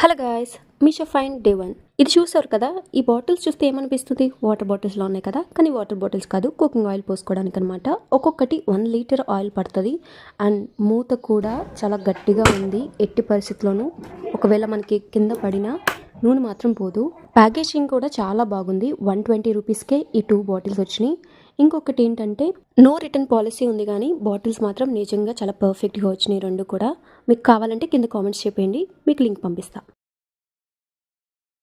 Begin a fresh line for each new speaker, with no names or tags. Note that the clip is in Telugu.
Hello guys, Meesho fine day 1. ఇది చూసారు కదా, ఈ బాటిల్స్ చూస్తే ఏమనిపిస్తుంది? వాటర్ బాటిల్స్లో ఉన్నాయి కదా, కానీ వాటర్ బాటిల్స్ కాదు, కుకింగ్ ఆయిల్ పోసుకోవడానికి అనమాట. ఒక్కొక్కటి 1 లీటర్ ఆయిల్ పడుతుంది. అండ్ మూత కూడా చాలా గట్టిగా ఉంది. ఎట్టి పరిస్థితుల్లోనూ ఒకవేళ మనకి కింద పడినా నూనె మాత్రం పోదు. ప్యాకేజింగ్ కూడా చాలా బాగుంది. 120 రూపీస్కే ఈ 2 బాటిల్స్ వచ్చినాయి. ఇంకొకటి ఏంటంటే నో రిటర్న్ పాలసీ ఉంది, కానీ బాటిల్స్ మాత్రం నిజంగా చాలా పర్ఫెక్ట్గా వచ్చినాయి రెండు కూడా. మీకు కావాలంటే కింద కామెంట్స్ చెప్పండి, మీకు లింక్ పంపిస్తాను.